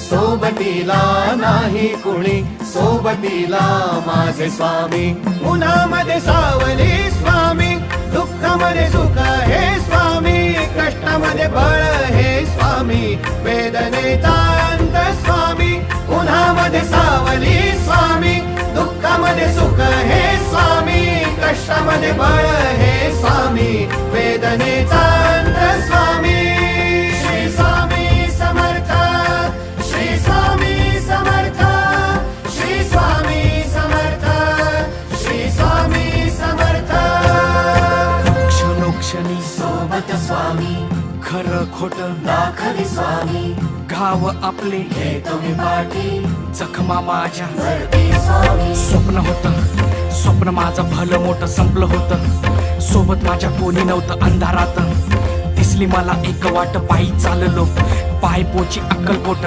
सोबतीला नाही कुणी, सोबतीला माझे स्वामी. उन्हामध्ये सावली स्वामी, दुःखामध्ये सुख हे स्वामी, कष्टामध्ये बळ हे स्वामी, वेदनेचा अंत स्वामी. उन्हामध्ये सावली स्वामी, दुःखामध्ये सुख हे स्वामी, कष्टामध्ये बळ हे स्वामी, वेदनेचा अंत स्वामी. श्री स्वामी समर्थ, श्री स्वामी समर्थ, श्री स्वामी समर्थ, श्री स्वामी समर्थ. क्षणोक्षणी सोबत स्वामी, खरं खोट दाखवी स्वामी, घाव आपले हे तुम्ही पाठी जखमा माझ्या भरती स्वामी. स्वप्न होतं, स्वप्न माझं भलं मोठं संपलं होतं. सोबत माझ्या कोणी नव्हतं अंधारात. दिसली मला एक वाट, पायी चाललो पाय पोची अक्कलकोट.